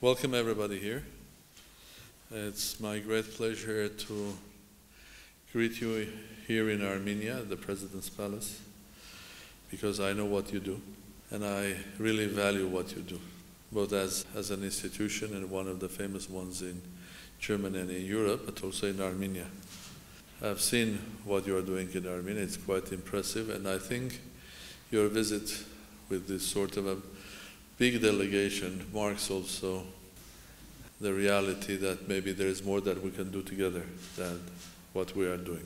Welcome everybody here. It's my great pleasure to greet you here in Armenia, at the President's Palace, because I know what you do, and I really value what you do, both as an institution and one of the famous ones in Germany and in Europe, but also in Armenia. I've seen what you are doing in Armenia. It's quite impressive, and I think your visit with this sort of a big delegation marks also the reality that maybe there is more that we can do together than what we are doing.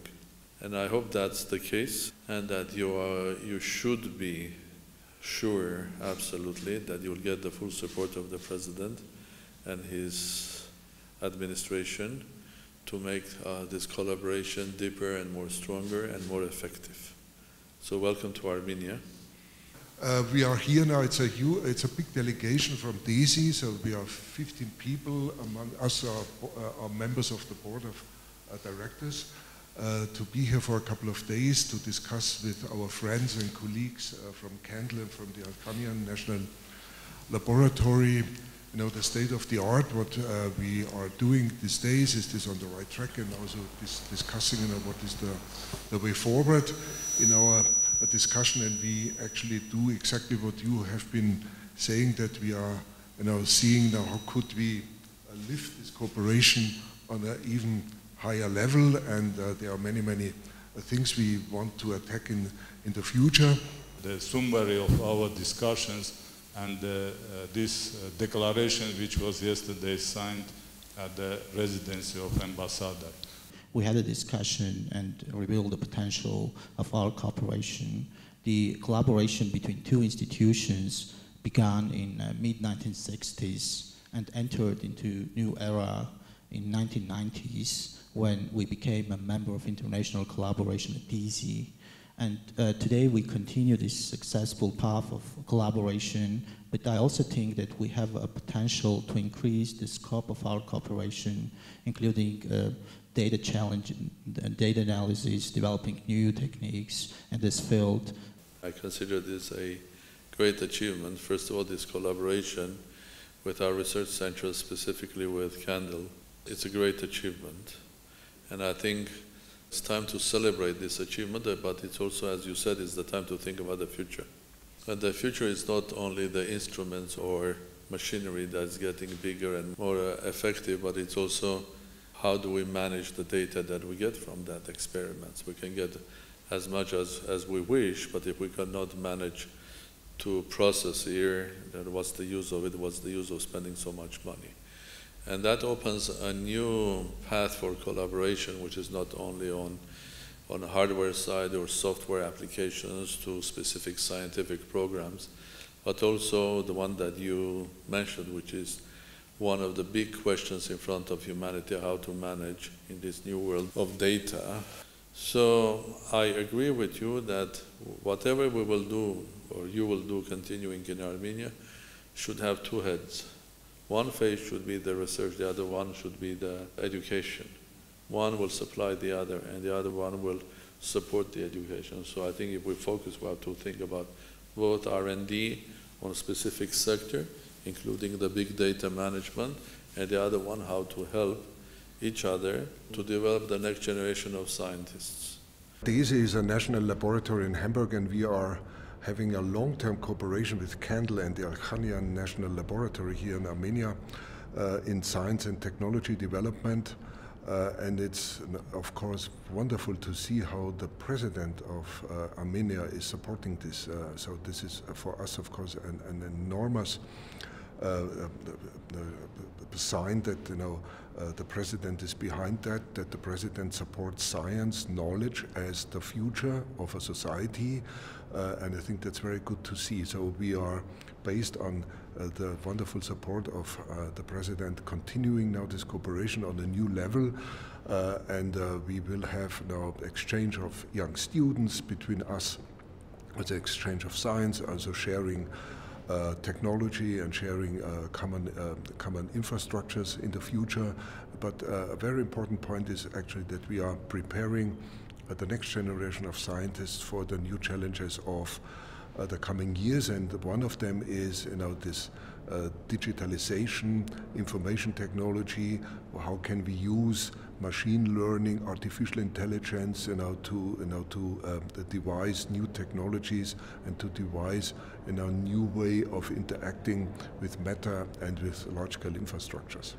And I hope that's the case, and that you should be sure, absolutely, that you'll get the full support of the President and his administration to make this collaboration deeper and more stronger and more effective. So welcome to Armenia. We are here now. It's a big delegation from DESI, so we are 15 people. Among us are members of the board of directors to be here for a couple of days to discuss with our friends and colleagues from Candle and from the Armenian National Laboratory, the state of the art, what we are doing these days. Is this on the right track? And also discussing what is the way forward in our discussion. And we actually do exactly what you have been saying, that we are seeing now how could we lift this cooperation on an even higher level, and there are many things we want to attack in the future. The summary of our discussions and this declaration, which was yesterday signed at the residency of Ambassador. We had a discussion and revealed the potential of our cooperation. The collaboration between two institutions began in mid-1960s and entered into new era in 1990s when we became a member of international collaboration at DESI. And today we continue this successful path of collaboration, but I also think that we have a potential to increase the scope of our cooperation, including data challenge, data analysis, developing new techniques in this field. I consider this a great achievement. First of all, this collaboration with our research centers, specifically with Candle, it's a great achievement. And I think it's time to celebrate this achievement, but it's also, as you said, it's the time to think about the future. And the future is not only the instruments or machinery that's getting bigger and more effective, but it's also how do we manage the data that we get from that experiments. We can get as much as we wish, but if we cannot manage to process here, then what's the use of it? What's the use of spending so much money? And that opens a new path for collaboration, which is not only on the hardware side or software applications to specific scientific programs, but also the one that you mentioned, which is one of the big questions in front of humanity, how to manage in this new world of data. So I agree with you that whatever we will do, or you will do continuing in Armenia, should have two heads. One phase should be the research, the other one should be the education. One will supply the other, and the other one will support the education. So I think if we focus, we have to think about both R&D on a specific sector, including the big data management, and the other one, how to help each other to develop the next generation of scientists. DESI is a national laboratory in Hamburg, and we are having a long-term cooperation with Candle and the Armenian National Laboratory here in Armenia in science and technology development. And it's, of course, wonderful to see how the president of Armenia is supporting this. So this is, for us, of course, an enormous sign that the president is behind that the president supports science, knowledge as the future of a society, and I think that's very good to see. So we are, based on the wonderful support of the president, continuing now this cooperation on a new level, and we will have now exchange of young students between us, the exchange of science, also sharing technology and sharing common infrastructures in the future. But a very important point is actually that we are preparing the next generation of scientists for the new challenges of the coming years, and one of them is this digitalization, information technology, or how can we use machine learning, artificial intelligence, to devise new technologies and to devise a new way of interacting with matter and with large-scale infrastructures.